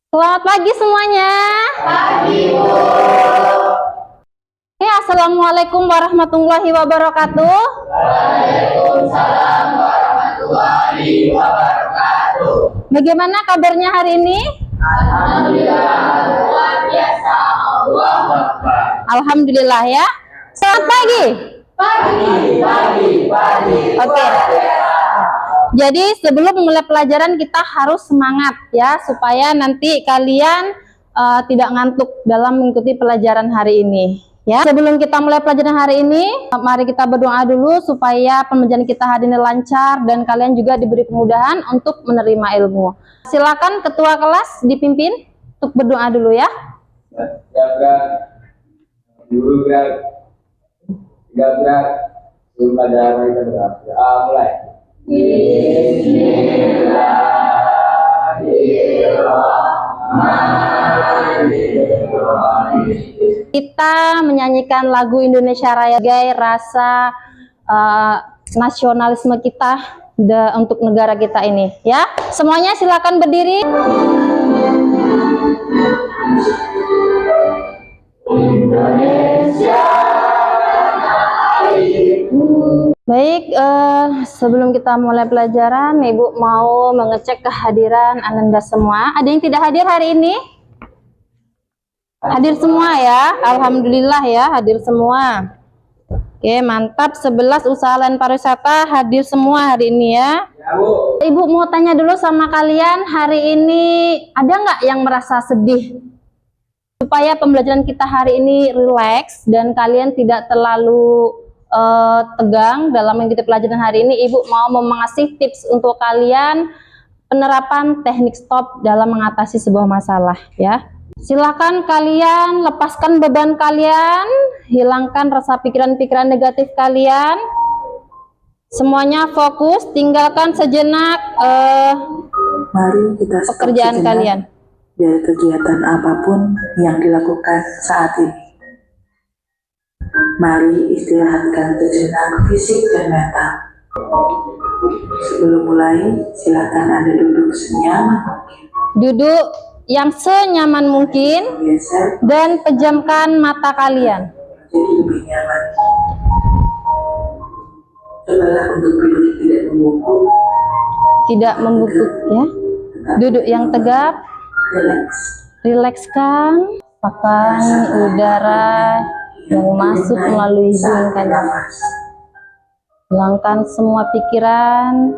Selamat pagi semuanya. Pagi, Bu. Assalamualaikum warahmatullahi wabarakatuh. Waalaikumsalam warahmatullahi wabarakatuh. Bagaimana kabarnya hari ini? Alhamdulillah, luar biasa. Allahu Akbar. Alhamdulillah ya. Selamat pagi. Pagi. Oke. Jadi sebelum mulai pelajaran kita harus semangat ya, supaya nanti kalian tidak ngantuk dalam mengikuti pelajaran hari ini. Ya, sebelum kita mulai pelajaran hari ini, mari kita berdoa dulu supaya pembelajaran kita hari ini lancar dan kalian juga diberi kemudahan untuk menerima ilmu. Silakan ketua kelas dipimpin untuk berdoa dulu ya. Guru gerak, guru pada mereka berapa? Mulai. Kita menyanyikan lagu Indonesia Raya sebagai rasa nasionalisme kita untuk negara kita ini ya. Semuanya silakan berdiri. Indonesia. Baik, sebelum kita mulai pelajaran, Ibu mau mengecek kehadiran Ananda semua. Ada yang tidak hadir hari ini? Hadir semua ya, alhamdulillah ya, hadir semua. Oke, mantap. 11 usaha lain pariwisata hadir semua hari ini ya. Ibu mau tanya dulu sama kalian, hari ini ada nggak yang merasa sedih? Supaya pembelajaran kita hari ini rileks dan kalian tidak terlalu tegang dalam mengikuti pelajaran hari ini, Ibu mau mengasih tips untuk kalian penerapan teknik stop dalam mengatasi sebuah masalah ya. Silakan kalian lepaskan beban kalian, hilangkan rasa pikiran-pikiran negatif kalian. Semuanya fokus, tinggalkan sejenak mari kita stop pekerjaan sejenak kalian dari kegiatan apapun yang dilakukan saat ini. Mari istirahatkan sejenak fisik dan mental. Sebelum mulai, silakan Anda duduk senyaman mungkin. Duduk yang senyaman mungkin Biasa, dan pejamkan mata kalian. jadi lebih nyaman. Cobalah untuk duduk tidak membungkuk, Tidak membungkuk ya. Duduk yang tegap, rileks. rilekskan, rasakan udara yang masuk melalui hidung kalian. Nafas. Hilangkan semua pikiran.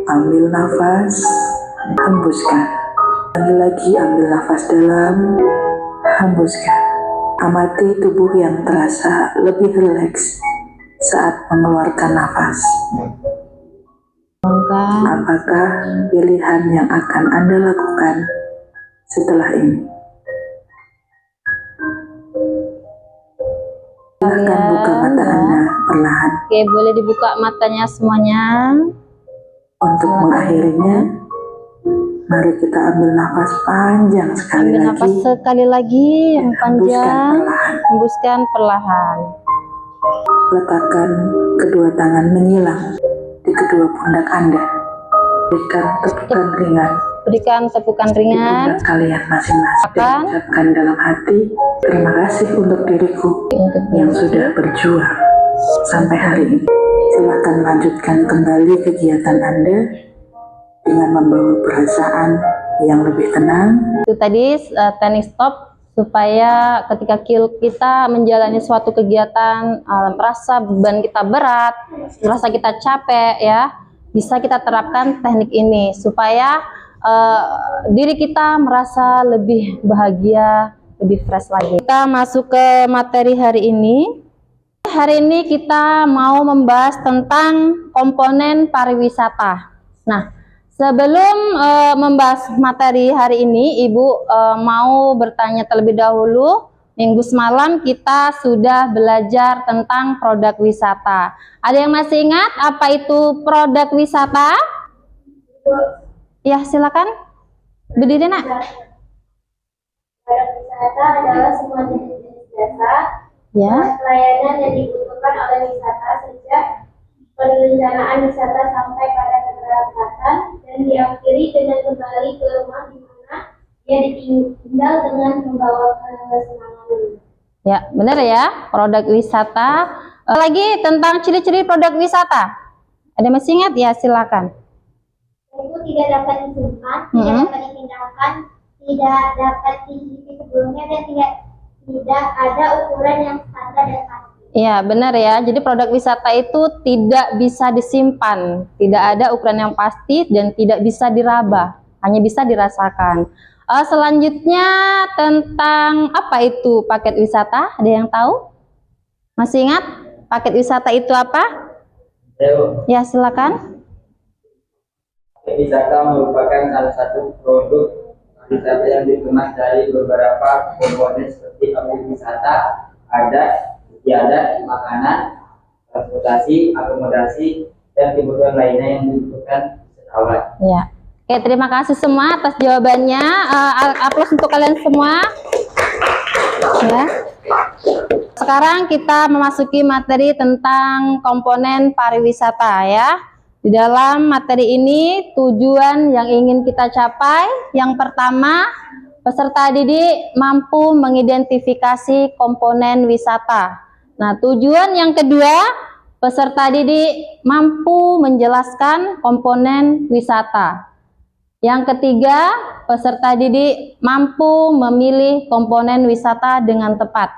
Ambil nafas, hembuskan. Lagi ambil nafas dalam, hembuskan. Amati tubuh yang terasa lebih rileks saat mengeluarkan nafas. Hilangkan. Apakah pilihan yang akan Anda lakukan setelah ini? Silakan buka mata Anda perlahan. Oke, boleh dibuka matanya semuanya. Untuk mengakhirinya, mari kita ambil nafas panjang sekali Ambil lagi. nafas sekali lagi yang Hembuskan panjang. perlahan. Hembuskan perlahan. Letakkan kedua tangan menyilang di kedua pundak Anda. Berikan tepukan ringan Berikan tepukan di ringan. pundak kalian masing-masing. Dan ucapkan dalam hati, terima kasih untuk diriku yang sudah berjuang sampai hari ini. Silakan lanjutkan kembali kegiatan Anda dengan membawa perasaan yang lebih tenang. Itu tadi teknik stop supaya ketika kita menjalani suatu kegiatan merasa beban kita berat, merasa kita capek ya, bisa kita terapkan teknik ini supaya diri kita merasa lebih bahagia, lebih fresh lagi. Kita masuk ke materi hari ini. Hari ini kita mau membahas tentang komponen pariwisata. Nah, sebelum membahas materi hari ini, Ibu mau bertanya terlebih dahulu. Minggu semalam kita sudah belajar tentang produk wisata. Ada yang masih ingat apa itu produk wisata? Ya, silakan. Berdiri, Nak. Produk wisata adalah semua jenis jasa Ya. pelayanan yang dibutuhkan oleh wisata sejak perencanaan wisata sampai pada keberangkatan dan diakhiri dengan kembali ke rumah di mana dia ditinggal dengan membawa kesenangan. Ya, benar ya, produk wisata. Lagi tentang ciri-ciri produk wisata. Ada masih ingat ya, silakan. Itu tidak dapat disimpan, tidak dapat ditinggalkan, tidak dapat dicicipi sebelumnya, dan tidak ada ukuran yang standar dan pasti. Iya, benar ya. Jadi produk wisata itu tidak bisa disimpan, tidak ada ukuran yang pasti dan tidak bisa diraba, hanya bisa dirasakan. Selanjutnya tentang apa itu paket wisata? Ada yang tahu? Masih ingat paket wisata itu apa? Ya, silakan. Paket wisata merupakan salah satu produk wisata yang dikemas dari beberapa komponen seperti objek wisata, adat, istiadat, makanan, transportasi, akomodasi, dan kebutuhan lainnya yang dibutuhkan wisatawan. Ya. Oke, terima kasih semua atas jawabannya. Aplaus untuk kalian semua. Ya. Sekarang kita memasuki materi tentang komponen pariwisata ya. Di dalam materi ini tujuan yang ingin kita capai, yang pertama, peserta didik mampu mengidentifikasi komponen wisata. Nah, tujuan yang kedua, peserta didik mampu menjelaskan komponen wisata. Yang ketiga, peserta didik mampu memilih komponen wisata dengan tepat.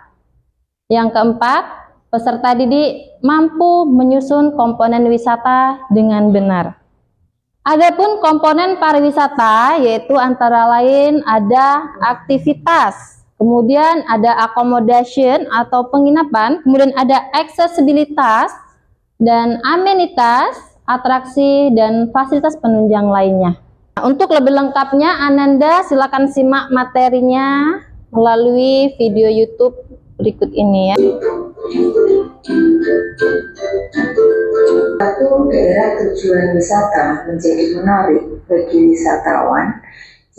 Yang keempat, peserta didik mampu menyusun komponen wisata dengan benar. Adapun komponen pariwisata yaitu antara lain ada aktivitas, kemudian ada accommodation atau penginapan, kemudian ada aksesibilitas dan amenitas, atraksi dan fasilitas penunjang lainnya. Nah, untuk lebih lengkapnya Ananda silakan simak materinya melalui video YouTube berikut ini ya. Satu daerah tujuan wisata menjadi menarik bagi wisatawan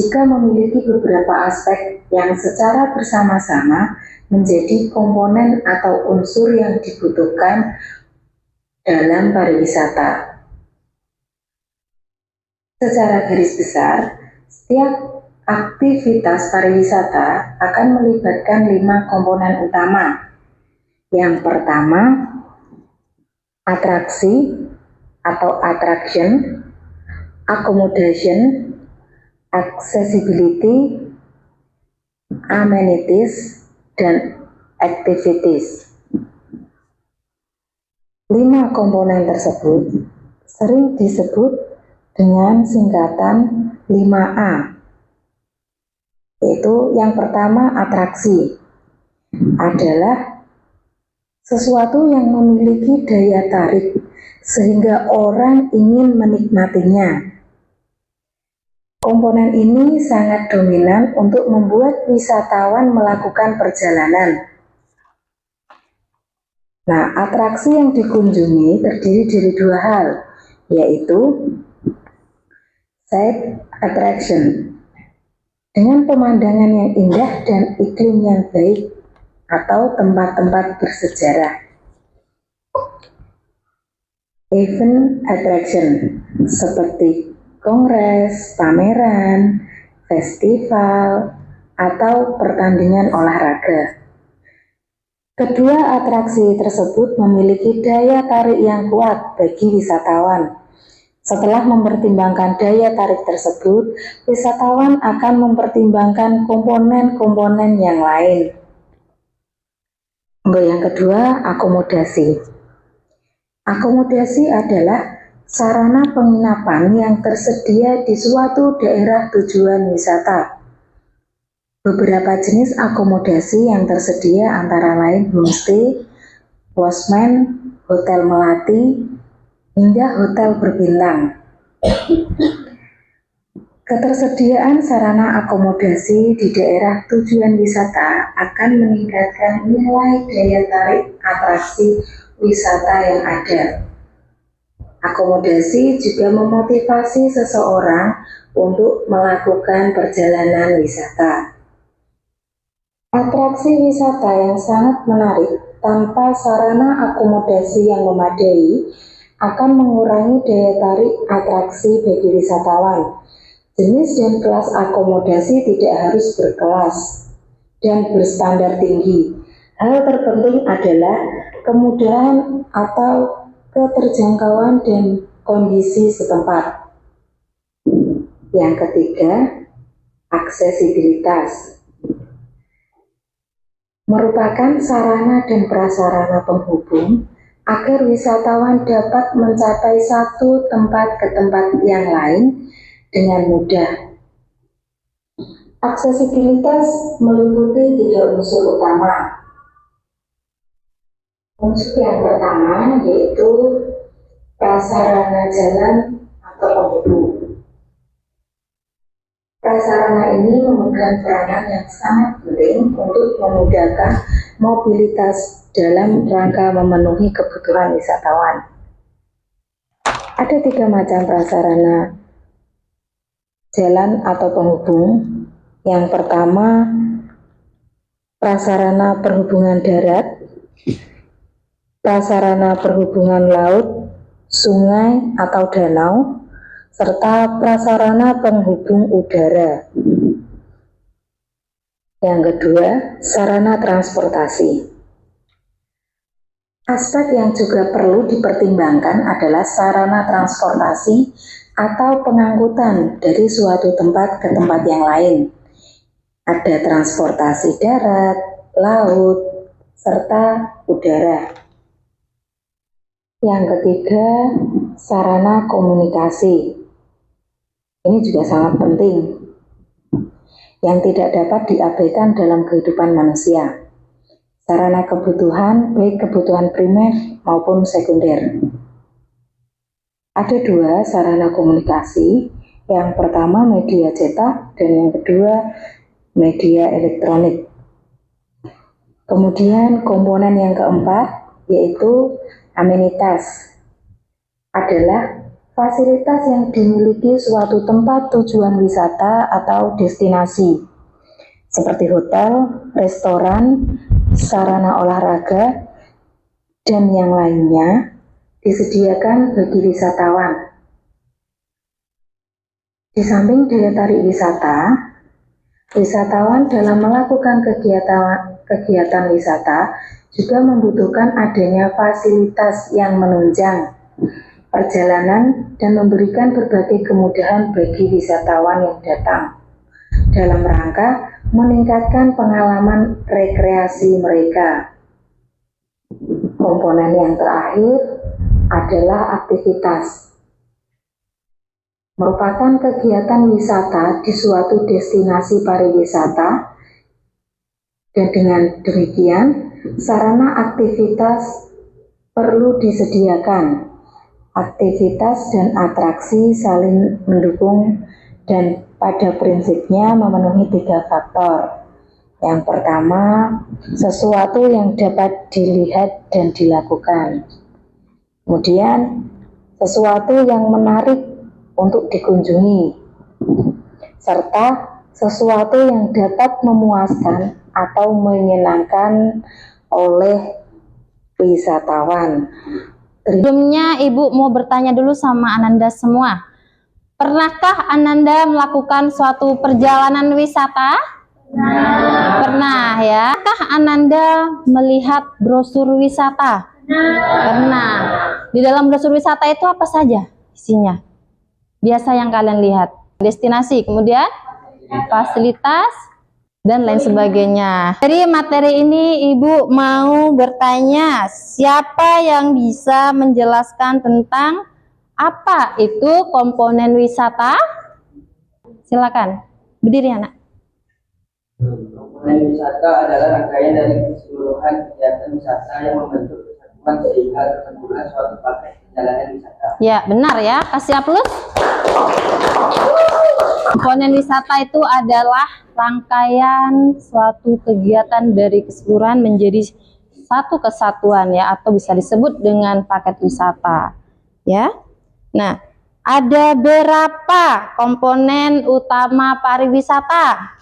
jika memiliki beberapa aspek yang secara bersama-sama menjadi komponen atau unsur yang dibutuhkan dalam pariwisata. Secara garis besar, setiap aktivitas pariwisata akan melibatkan 5 komponen utama. Yang pertama, atraksi atau attraction, accommodation, accessibility, amenities, dan activities. 5 komponen tersebut sering disebut dengan singkatan 5A, yaitu yang pertama atraksi adalah sesuatu yang memiliki daya tarik sehingga orang ingin menikmatinya. Komponen ini sangat dominan untuk membuat wisatawan melakukan perjalanan. Nah, atraksi yang dikunjungi terdiri dari 2 hal, yaitu site attraction dengan pemandangan yang indah dan iklim yang baik atau tempat-tempat bersejarah. Event attraction seperti kongres, pameran, festival, atau pertandingan olahraga. Kedua atraksi tersebut memiliki daya tarik yang kuat bagi wisatawan. Setelah mempertimbangkan daya tarik tersebut, wisatawan akan mempertimbangkan komponen-komponen yang lain. Untuk yang kedua, akomodasi. Akomodasi adalah sarana penginapan yang tersedia di suatu daerah tujuan wisata. Beberapa jenis akomodasi yang tersedia antara lain homestay, losmen, hotel melati, hingga hotel berbintang. Ketersediaan sarana akomodasi di daerah tujuan wisata akan meningkatkan nilai daya tarik atraksi wisata yang ada. Akomodasi juga memotivasi seseorang untuk melakukan perjalanan wisata. Atraksi wisata yang sangat menarik tanpa sarana akomodasi yang memadai akan mengurangi daya tarik atraksi bagi wisatawan. Jenis dan kelas akomodasi tidak harus berkelas dan berstandar tinggi. Hal terpenting adalah kemudahan atau keterjangkauan dan kondisi setempat. Yang ketiga, aksesibilitas. Merupakan sarana dan prasarana penghubung agar wisatawan dapat mencapai satu tempat ke tempat yang lain dengan mudah. Aksesibilitas meliputi 3 unsur utama. Unsur yang pertama yaitu prasarana jalan atau penghubung. Prasarana ini memegang peranan yang sangat penting untuk memudahkan mobilitas dalam rangka memenuhi kebutuhan wisatawan. Ada 3 macam prasarana jalan atau penghubung. Yang pertama, prasarana perhubungan darat, prasarana perhubungan laut, sungai atau danau, serta prasarana penghubung udara. Yang kedua, sarana transportasi. Aspek yang juga perlu dipertimbangkan adalah sarana transportasi atau pengangkutan dari suatu tempat ke tempat yang lain. Ada transportasi darat, laut, serta udara. Yang ketiga, sarana komunikasi. Ini juga sangat penting, yang tidak dapat diabaikan dalam kehidupan manusia. Sarana kebutuhan, baik kebutuhan primer maupun sekunder. Ada 2 sarana komunikasi, yang pertama media cetak dan yang kedua media elektronik. Kemudian komponen yang keempat yaitu amenitas, adalah fasilitas yang dimiliki suatu tempat tujuan wisata atau destinasi, seperti hotel, restoran, sarana olahraga, dan yang lainnya disediakan bagi wisatawan. Di samping daya tarik wisata, wisatawan dalam melakukan kegiatan wisata juga membutuhkan adanya fasilitas yang menunjang perjalanan dan memberikan berbagai kemudahan bagi wisatawan yang datang dalam rangka meningkatkan pengalaman rekreasi mereka. Komponen yang terakhir adalah aktivitas. Merupakan kegiatan wisata di suatu destinasi pariwisata, dan dengan demikian sarana aktivitas perlu disediakan. Aktivitas dan atraksi saling mendukung dan pada prinsipnya memenuhi 3 faktor. Yang pertama, sesuatu yang dapat dilihat dan dilakukan. Kemudian, sesuatu yang menarik untuk dikunjungi. Serta sesuatu yang dapat memuaskan atau menyenangkan oleh wisatawan. Sebelumnya Ibu mau bertanya dulu sama Ananda semua. Pernahkah Ananda melakukan suatu perjalanan wisata? Pernah ya. Apakah Ananda melihat brosur wisata? Pernah. Di dalam brosur wisata itu apa saja isinya? Biasa yang kalian lihat. Destinasi, kemudian fasilitas, dan lain sebagainya. Dari materi ini Ibu mau bertanya, siapa yang bisa menjelaskan tentang apa itu komponen wisata? Silakan, berdiri anak. Komponen wisata adalah rangkaian dari keseluruhan kegiatan wisata yang membentuk kesatuan sehingga terbentuklah suatu paket perjalanan wisata. Ya, benar ya. Kasih aplaus. Komponen wisata itu adalah rangkaian suatu kegiatan dari keseluruhan menjadi satu kesatuan ya, atau bisa disebut dengan paket wisata ya. Nah, ada berapa komponen utama pariwisata?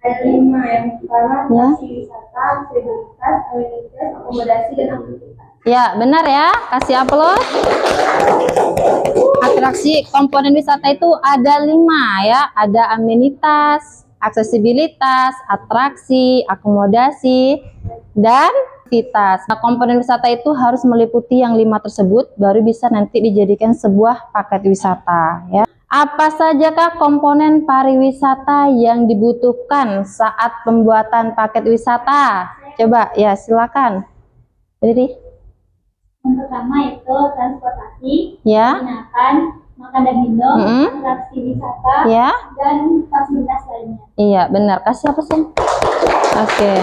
Ada 5. Yang pertama Ya. wisata, fasilitas, amenitas, akomodasi, dan aktivitas. Ya, benar ya. Kasih aplaus. Atraksi komponen wisata itu ada 5 ya. Ada amenitas, aksesibilitas, atraksi, akomodasi, dan aktivitas. Nah, komponen wisata itu harus meliputi yang 5 tersebut, baru bisa nanti dijadikan sebuah paket wisata ya. Apa sajakah komponen pariwisata yang dibutuhkan saat pembuatan paket wisata? Coba ya, silakan. Jadi Yang pertama itu transportasi, ya, penginapan, makan dan minum, Mm-mm. atraksi wisata, ya, dan fasilitas lainnya. iya benar. Kasih apa sih? Oke.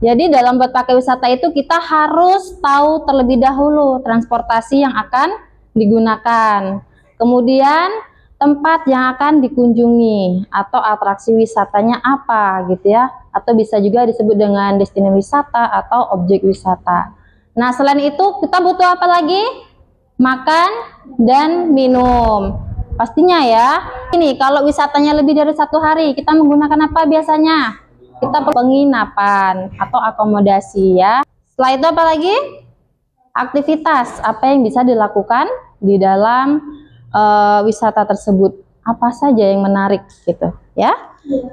Jadi dalam buat paket wisata itu kita harus tahu terlebih dahulu transportasi yang akan digunakan. Kemudian tempat yang akan dikunjungi atau atraksi wisatanya apa gitu ya. Atau bisa juga disebut dengan destinasi wisata atau objek wisata. Nah, selain itu kita butuh apa lagi? Makan dan minum. Pastinya ya. Ini kalau wisatanya lebih dari 1 hari, kita menggunakan apa biasanya? Kita penginapan atau akomodasi ya. Setelah itu apa lagi? Aktivitas. Apa yang bisa dilakukan di dalam wisata tersebut? Apa saja yang menarik gitu ya.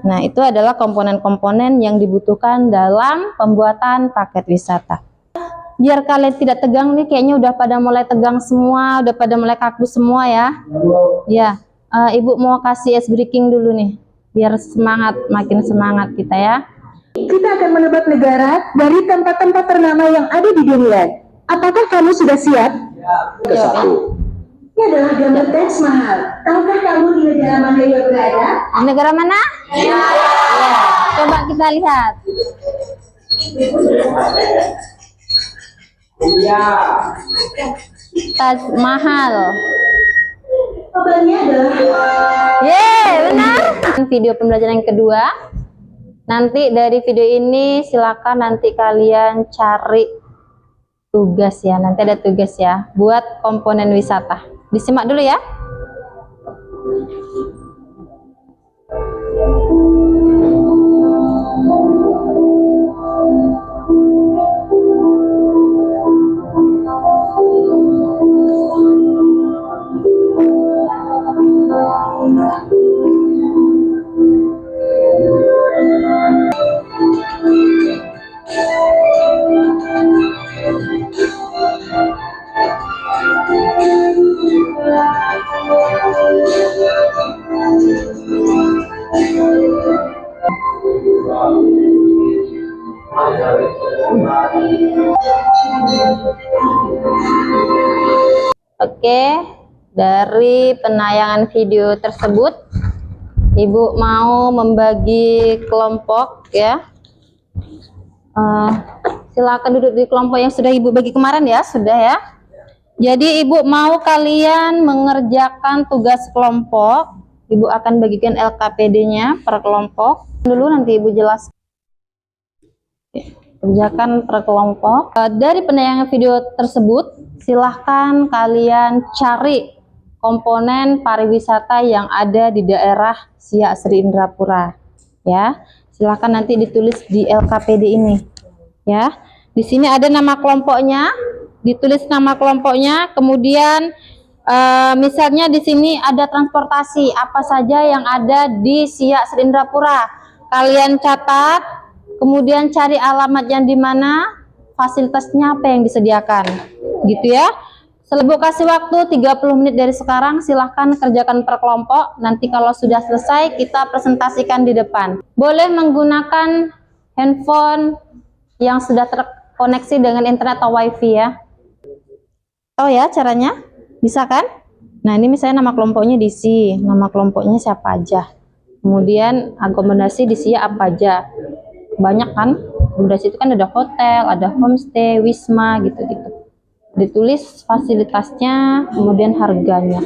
Nah, itu adalah komponen-komponen yang dibutuhkan dalam pembuatan paket wisata. Biar kalian tidak tegang nih, kayaknya udah pada mulai tegang semua, udah pada mulai kaku semua ya. Ya, Ibu mau kasih ice breaking dulu nih, biar semangat, makin semangat kita ya. Kita akan menebak negara dari tempat-tempat ternama yang ada di dunia. Apakah kamu sudah siap? Jawab Ini adalah gambar Taj Mahal. Tahukah kamu di negara mana ia berada? ya. Negara mana? Ya. Coba kita lihat. Iya. Taj Mahal. Jawabannya adalah Yeay, benar. Video pembelajaran yang kedua. Nanti dari video ini silakan nanti kalian cari tugas ya. Nanti ada tugas ya buat komponen wisata. Disimak dulu ya. Oke, dari penayangan video tersebut, Ibu mau membagi kelompok ya. Silakan duduk di kelompok yang sudah Ibu bagi kemarin ya, sudah ya. Jadi Ibu mau kalian mengerjakan tugas kelompok. Ibu akan bagikan LKPD-nya per kelompok. Dulu nanti Ibu jelaskan. Kerjakan per kelompok. Dari penayangan video tersebut, silahkan kalian cari komponen pariwisata yang ada di daerah Siak Sri Indrapura. Ya, silahkan nanti ditulis di LKPD ini. Ya, di sini ada nama kelompoknya, ditulis nama kelompoknya. Kemudian misalnya di sini ada transportasi apa saja yang ada di Siak Sri Indrapura. Kalian catat. Kemudian cari alamat yang di mana, fasilitasnya apa yang disediakan, gitu ya. Ibu kasih waktu 30 menit dari sekarang, silahkan kerjakan per kelompok. Nanti kalau sudah selesai, kita presentasikan di depan. Boleh menggunakan handphone yang sudah terkoneksi dengan internet atau wifi ya. Tahu ya caranya? Bisa kan? Nah, ini misalnya nama kelompoknya diisi, nama kelompoknya siapa aja. Kemudian akomodasi diisi apa aja. Banyak kan, akomodasi itu kan ada hotel, ada homestay, wisma gitu-gitu. Ditulis fasilitasnya, kemudian harganya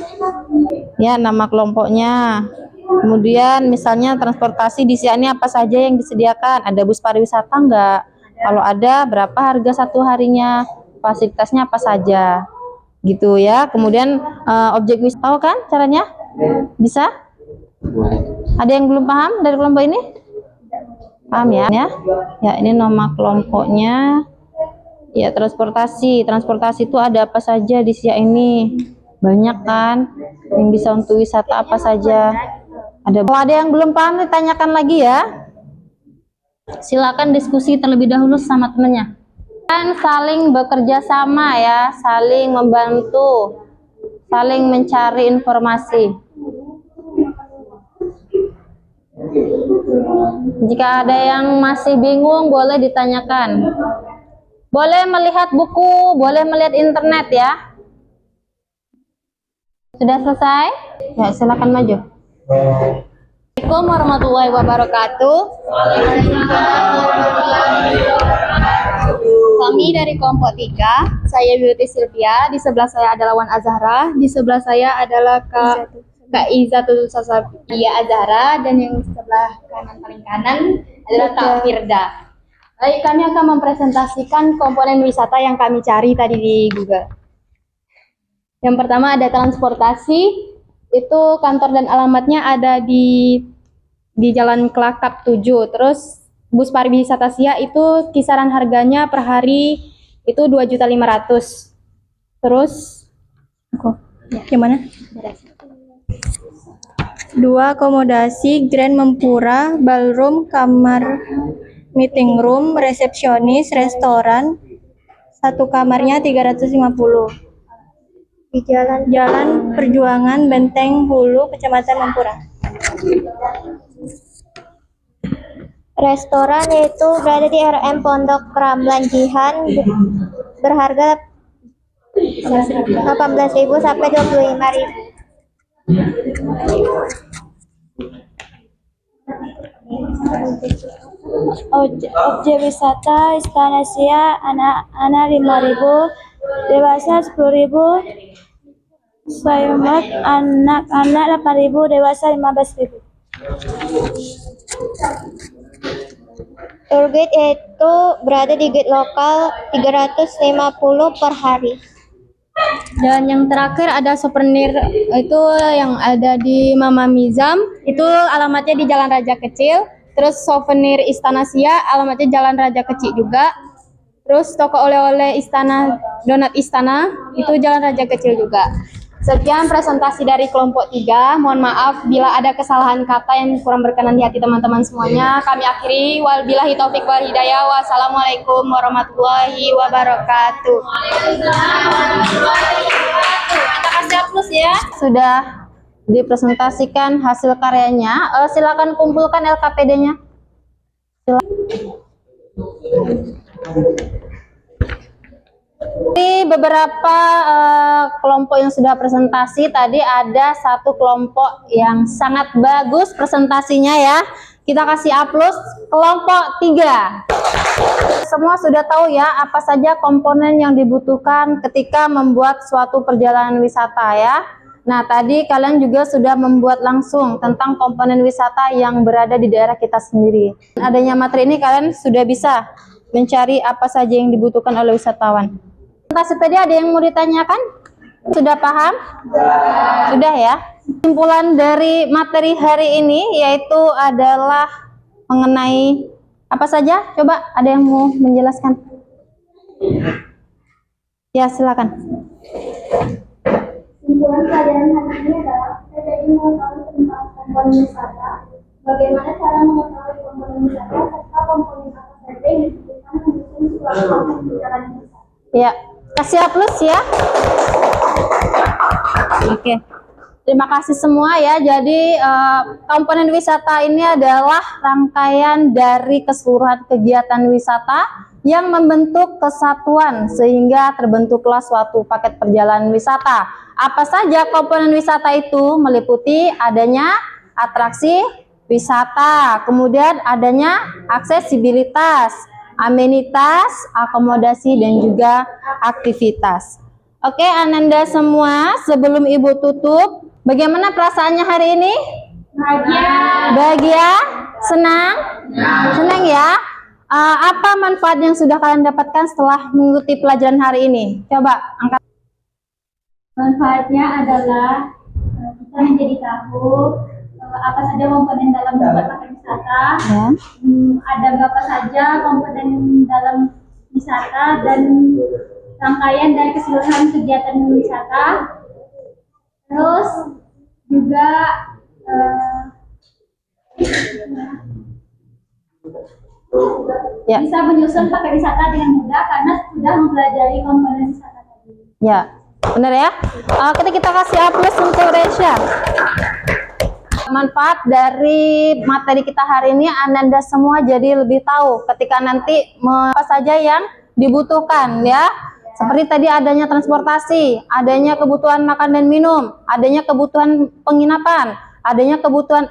ya, nama kelompoknya. Kemudian misalnya transportasi di sini apa saja yang disediakan, ada bus pariwisata enggak, kalau ada berapa harga 1 harinya, fasilitasnya apa saja gitu ya. Kemudian objek wisata, tahu kan caranya? Bisa? Ada yang belum paham dari kelompok ini? Paham ya? Ya, ini nama kelompoknya. Ya, transportasi itu ada apa saja di Siak ini? Banyak kan? Yang bisa untuk wisata apa saja? Kalau ada yang belum paham ditanyakan lagi ya. Silakan diskusi terlebih dahulu sama temennya. Dan saling bekerja sama ya, saling membantu, saling mencari informasi. Jika ada yang masih bingung, boleh ditanyakan. Boleh melihat buku, boleh melihat internet ya. Sudah selesai? Ya, silakan maju. Assalamualaikum warahmatullahi wabarakatuh. Kami dari kelompok 3, saya Beauty Sylvia, di sebelah saya adalah Wan Azhara, di sebelah saya adalah Kak Izatul Sasabia Azhara, dan yang sebelah paling kanan adalah Kak Firda. Baik, kami akan mempresentasikan komponen wisata yang kami cari tadi di Google. Yang pertama ada transportasi, itu kantor dan alamatnya ada di Jalan Kelakap 7. Terus bus pariwisata Siak itu kisaran harganya per hari itu 2.500.000. Terus gimana? 2 akomodasi Grand Mempura, ballroom, kamar meeting room, resepsionis, restoran. 1 kamarnya 350. Di Jalan Perjuangan, Benteng Hulu, Kecamatan Mempura. Restoran itu berada di RM Pondok Ramlan Jihan, berharga 18.000 sampai 25.000. Objek wisata Istana Siak, anak-anak 5.000, dewasa 10.000, Sayumat anak-anak 8.000, dewasa 15.000. Tour guide itu berada di gate lokal 350 per hari. Dan yang terakhir ada souvenir, itu yang ada di Mama Mizam, itu alamatnya di Jalan Raja Kecil. Terus souvenir Istana Siak alamatnya Jalan Raja Kecil juga. Terus toko oleh-oleh Istana, donat Istana, itu Jalan Raja Kecil juga. Sekian presentasi dari kelompok 3. Mohon maaf bila ada kesalahan kata yang kurang berkenan di hati teman-teman semuanya. Kami akhiri, wabillahi taufik wal hidayah. Wassalamualaikum warahmatullahi wabarakatuh. Kita kasih aplaus ya. Sudah dipresentasikan hasil karyanya. Silakan kumpulkan LKPD-nya. Di beberapa kelompok yang sudah presentasi tadi, ada satu kelompok yang sangat bagus presentasinya ya. Kita kasih aplaus kelompok 3. Semua sudah tahu ya apa saja komponen yang dibutuhkan ketika membuat suatu perjalanan wisata ya. Nah, tadi kalian juga sudah membuat langsung tentang komponen wisata yang berada di daerah kita sendiri. Adanya materi ini kalian sudah bisa mencari apa saja yang dibutuhkan oleh wisatawan. Presentasi tadi ada yang mau ditanyakan? Sudah paham? Sudah ya? Kesimpulan dari materi hari ini yaitu adalah mengenai apa saja? Coba ada yang mau menjelaskan? Ya, silakan. Kesimpulan pelajaran hari ini adalah kita jadi mengetahui tentang komponen wisata, bagaimana cara mengetahui komponen wisata, serta komponen apa saja yang dibutuhkan mendukung suatu perjalanan wisata. Ya, kasih aplaus ya. Oke. Terima kasih semua ya. Jadi komponen wisata ini adalah rangkaian dari keseluruhan kegiatan wisata yang membentuk kesatuan sehingga terbentuklah suatu paket perjalanan wisata. Apa saja komponen wisata itu? Meliputi adanya atraksi wisata, kemudian adanya aksesibilitas, amenitas, akomodasi, dan juga aktivitas. Oke, Ananda semua, sebelum Ibu tutup, bagaimana perasaannya hari ini? Bahagia. Bahagia? Senang? Senang ya? Apa manfaat yang sudah kalian dapatkan setelah mengikuti pelajaran hari ini? Coba angkat. Manfaatnya adalah kita menjadi tahu apa saja komponen dalam membuat paket wisata, Ya. ada berapa saja komponen dalam bisa wisata dan rangkaian dari keseluruhan kegiatan wisata. Terus juga Ya. bisa menyusun paket wisata dengan mudah karena sudah mempelajari komponen wisata tadi. Ya, benar ya. Kita kasih aplaus untuk Resya. Manfaat dari materi kita hari ini Ananda semua jadi lebih tahu ketika nanti apa saja yang dibutuhkan ya. Seperti tadi adanya transportasi, adanya kebutuhan makan dan minum, adanya kebutuhan penginapan, adanya kebutuhan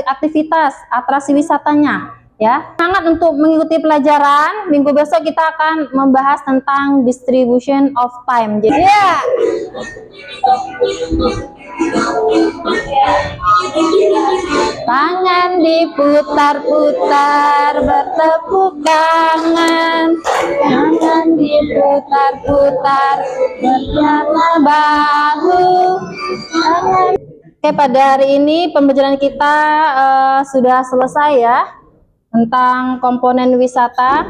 aktivitas, atraksi wisatanya. Ya, semangat untuk mengikuti pelajaran. Minggu besok kita akan membahas tentang distribution of time. Jadi ya. Tangan diputar-putar, bertepuk tangan. Tangan diputar-putar, berjalan bahu. Oke, pada hari ini pembelajaran kita sudah selesai ya, tentang komponen wisata.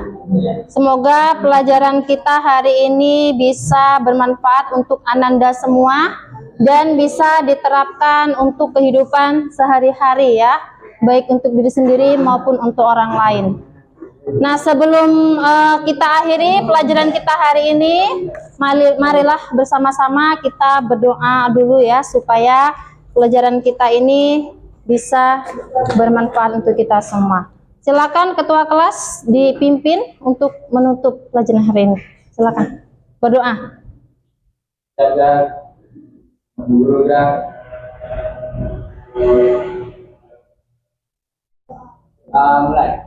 Semoga pelajaran kita hari ini bisa bermanfaat untuk Ananda semua dan bisa diterapkan untuk kehidupan sehari-hari ya, baik untuk diri sendiri maupun untuk orang lain. Nah, sebelum kita akhiri pelajaran kita hari ini, marilah bersama-sama kita berdoa dulu ya, supaya pelajaran kita ini bisa bermanfaat untuk kita semua. Silakan ketua kelas dipimpin untuk menutup pelajaran hari ini. Silakan berdoa. Guru dan mulai.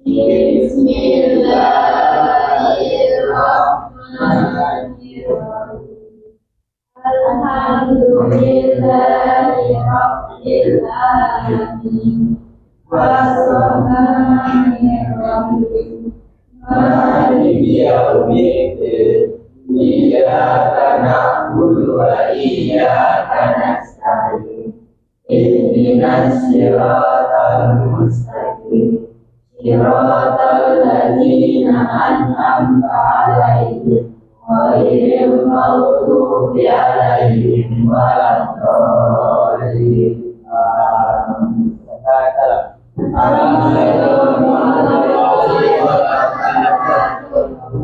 Bismillahirrahmanirrahim. Alhamdulillahirrahmanirrahim. Bismillahirrahmanirrahim. Maliki yaumiddin. Iyyaka na'budu wa iyyaka nasta'in. Ihdinas siratal mustaqim. Siratal ladzina an'amta 'alaihim ghairil maghdubi 'alaihim waladdallin.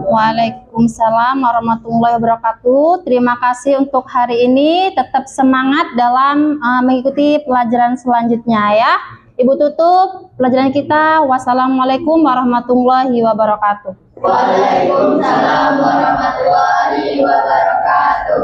Waalaikumsalam warahmatullahi wabarakatuh. Terima kasih untuk hari ini. Tetap semangat dalam mengikuti pelajaran selanjutnya ya. Ibu tutup pelajaran kita. Wassalamualaikum warahmatullahi wabarakatuh. Waalaikumsalam warahmatullahi wabarakatuh.